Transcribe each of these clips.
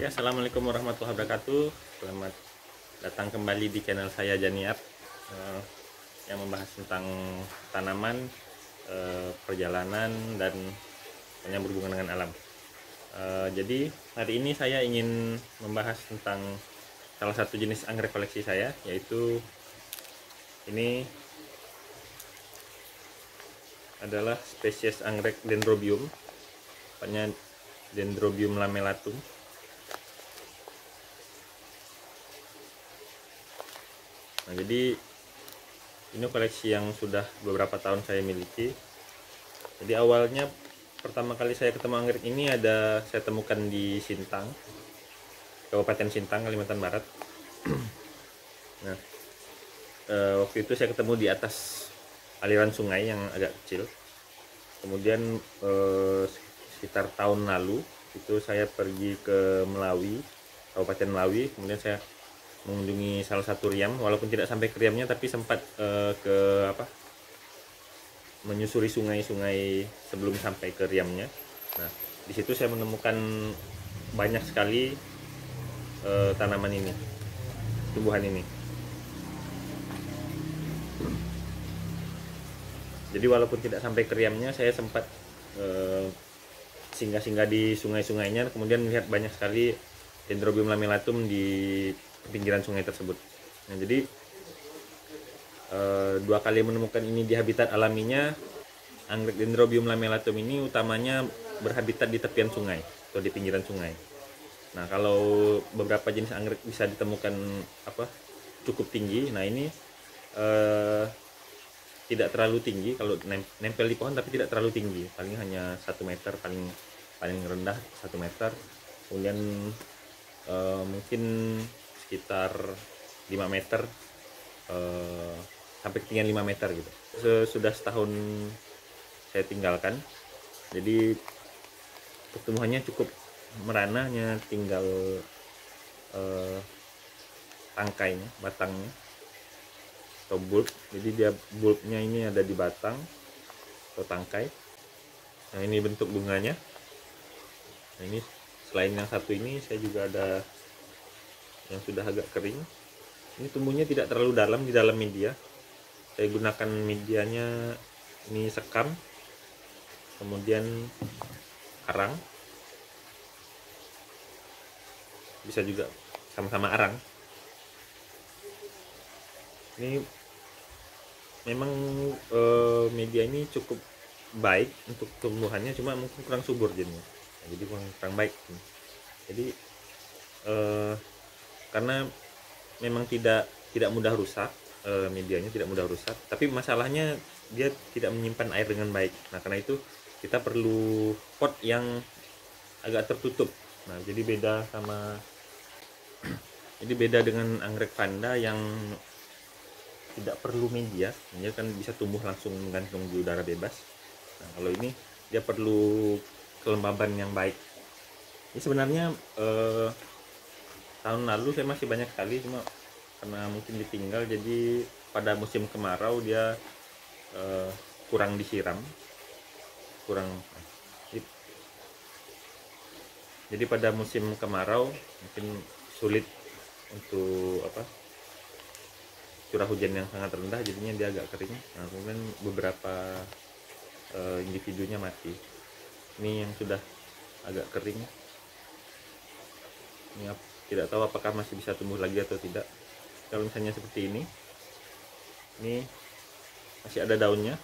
Assalamualaikum warahmatullahi wabarakatuh. Selamat datang kembali di channel saya Janiart yang membahas tentang tanaman, perjalanan, dan yang berhubungan dengan alam. Jadi hari ini saya ingin membahas tentang salah satu jenis anggrek koleksi saya, yaitu ini adalah spesies anggrek Dendrobium, tepatnya Dendrobium lamelatum. Nah, jadi ini koleksi yang sudah beberapa tahun saya miliki. Jadi awalnya pertama kali saya ketemu anggrek ini saya temukan di Sintang, Kabupaten Sintang, Kalimantan Barat. Nah, waktu itu saya ketemu di atas aliran sungai yang agak kecil. Kemudian sekitar tahun lalu itu saya pergi ke Melawi, Kabupaten Melawi. Kemudian saya mengunjungi salah satu riam, walaupun tidak sampai ke riamnya, tapi sempat menyusuri sungai-sungai sebelum sampai ke riamnya. Nah, di situ saya menemukan banyak sekali tanaman ini, tumbuhan ini. Jadi walaupun tidak sampai ke riamnya, saya sempat singgah-singgah di sungai-sungainya, kemudian melihat banyak sekali Dendrobium lamelatum di pinggiran sungai tersebut. Nah, jadi dua kali menemukan ini di habitat alaminya. Anggrek Dendrobium lamelatum ini utamanya berhabitat di tepian sungai atau di pinggiran sungai. Nah, kalau beberapa jenis anggrek bisa ditemukan cukup tinggi. Nah, ini tidak terlalu tinggi, kalau nempel di pohon, tapi tidak terlalu tinggi, paling hanya 1 meter, paling rendah 1 meter. Kemudian mungkin sekitar 5 meter sampai ketinggian 5 meter gitu. Sudah setahun saya tinggalkan, jadi pertumbuhannya cukup merana, hanya tinggal tangkainya, batangnya atau bulb. Jadi dia bulbnya ini ada di batang atau tangkai. Nah, ini bentuk bunganya. Nah, ini selain yang satu ini, saya juga ada yang sudah agak kering. Ini tumbuhnya tidak terlalu dalam, di dalam media. Saya gunakan medianya ini sekam, kemudian arang, bisa juga sama-sama arang. Ini memang media ini cukup baik untuk tumbuhannya, cuma mungkin kurang subur jadinya. Nah, jadi kurang baik. Jadi karena memang tidak mudah rusak, medianya tidak mudah rusak, tapi masalahnya dia tidak menyimpan air dengan baik. Nah, karena itu kita perlu pot yang agak tertutup. Nah, jadi beda dengan anggrek vanda yang tidak perlu media, dia kan bisa tumbuh langsung menggantung di udara bebas. Nah, kalau ini dia perlu kelembaban yang baik. Ini sebenarnya tahun lalu saya masih banyak sekali, cuma karena mungkin ditinggal, jadi pada musim kemarau dia kurang disiram, jadi pada musim kemarau mungkin sulit untuk curah hujan yang sangat rendah, jadinya dia agak kering. Nah, kemudian beberapa individunya mati. Ini yang sudah agak kering, ini tidak tahu apakah masih bisa tumbuh lagi atau tidak. Kalau misalnya seperti ini masih ada daunnya,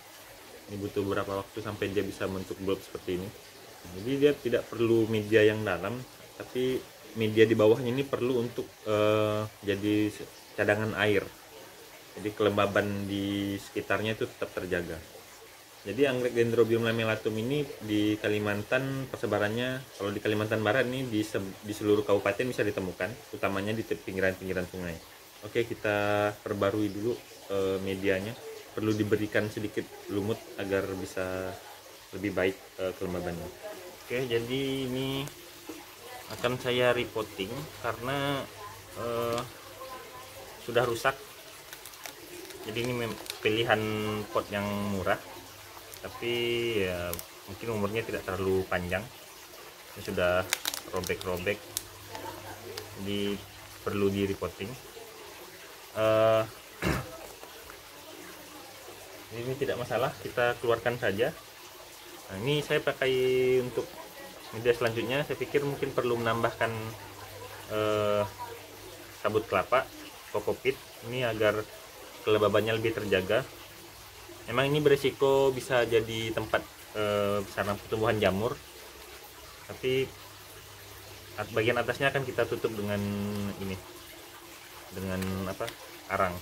ini butuh beberapa waktu sampai dia bisa membentuk bulb seperti ini. Jadi dia tidak perlu media yang dalam, tapi media di bawahnya ini perlu untuk jadi cadangan air. Jadi kelembaban di sekitarnya itu tetap terjaga. Jadi anggrek Dendrobium lamelatum ini di Kalimantan persebarannya, kalau di Kalimantan Barat ini di seluruh kabupaten bisa ditemukan, utamanya di pinggiran-pinggiran sungai. Oke, kita perbarui dulu medianya. Perlu diberikan sedikit lumut agar bisa lebih baik kelembabannya. Oke, jadi ini akan saya repotting karena sudah rusak. Jadi ini pilihan pot yang murah, tapi ya mungkin umurnya tidak terlalu panjang. Ini sudah robek-robek, jadi perlu di repotting. Eh, ini tidak masalah, kita keluarkan saja. Nah, ini saya pakai untuk media selanjutnya. Saya pikir mungkin perlu menambahkan sabut kelapa, kokopit ini agar kelembabannya lebih terjaga. Memang ini beresiko bisa jadi tempat sarang pertumbuhan jamur, tapi bagian atasnya akan kita tutup dengan ini, dengan arang.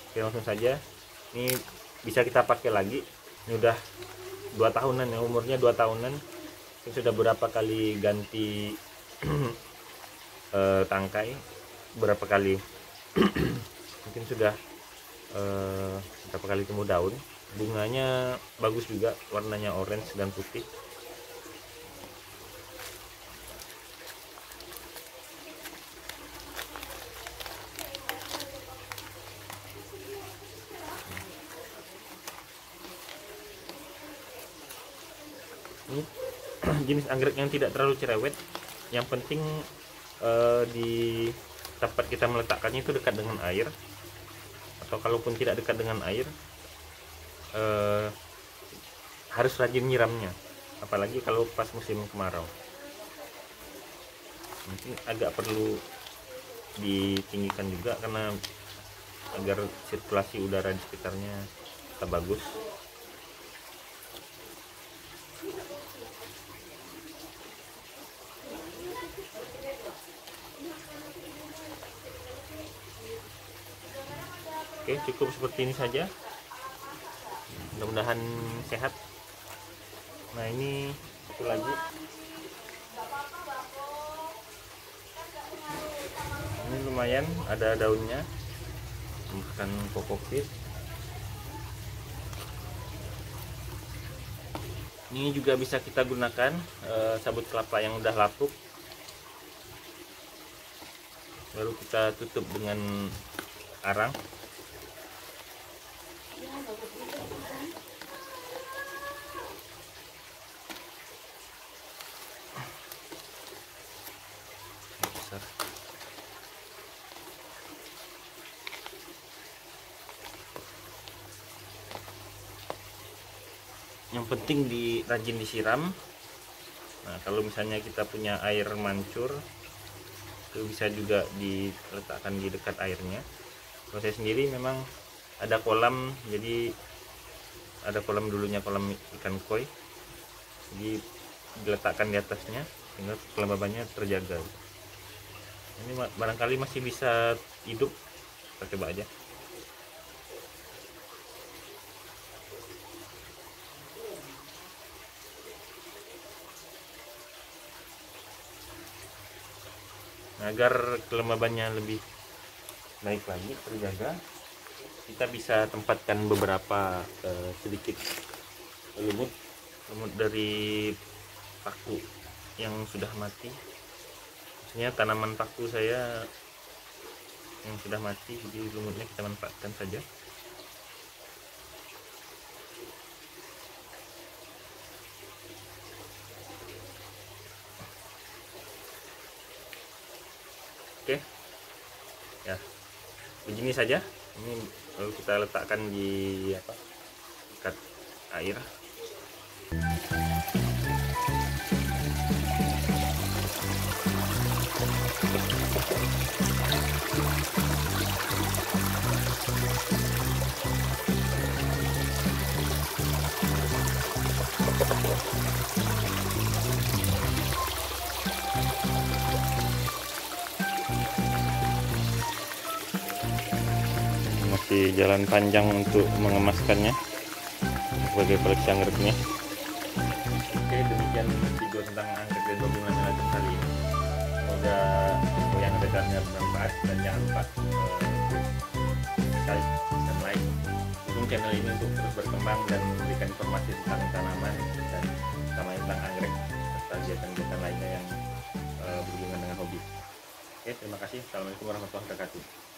Oke, langsung saja. Ini bisa kita pakai lagi. Ini udah 2 tahunan ya, umurnya 2 tahunan. Ini sudah berapa kali ganti tangkai, berapa kali mungkin sudah berapa kali tumbuh daun. Bunganya bagus juga, warnanya orange dan putih. Ini jenis anggrek yang tidak terlalu cerewet. Yang penting di tempat kita meletakkannya itu dekat dengan air, atau kalaupun tidak dekat dengan air, harus rajin nyiramnya, apalagi kalau pas musim kemarau. Mungkin agak perlu ditinggikan juga karena agar sirkulasi udara di sekitarnya tetap bagus. Oke, cukup seperti ini saja. Mudah-mudahan sehat. Nah, ini satu lagi. Ini lumayan, ada daunnya. Bukan kokopit. Ini juga bisa kita gunakan sabut kelapa yang udah lapuk. Lalu kita tutup dengan arang. Yang penting rajin disiram. Nah, kalau misalnya kita punya air mancur, itu bisa juga diletakkan di dekat airnya. Kalau saya sendiri memang ada kolam, jadi ada kolam dulunya, kolam ikan koi, jadi diletakkan di atasnya sehingga kelembabannya terjaga. Ini barangkali masih bisa hidup, kita coba aja. Agar kelembabannya lebih baik lagi, terjaga, kita bisa tempatkan beberapa sedikit lumut dari paku yang sudah mati. Maksudnya tanaman paku saya yang sudah mati, jadi lumutnya kita manfaatkan saja. Oke, ya begini saja. Ini lalu kita letakkan di dekat air. Masih jalan panjang untuk mengemaskannya sebagai koleksi anggreknya. Oke, demikian video tentang anggrek Dendrobium kali ini. Semoga info yang ada dalamnya bermanfaat, dan jangan lupa subscribe dan like, dukung channel ini untuk terus berkembang dan memberikan informasi tentang tanaman dan terutama tentang anggrek serta kegiatan-kegiatan lainnya yang berhubungan dengan hobi. Oke, terima kasih. Assalamualaikum warahmatullahi wabarakatuh.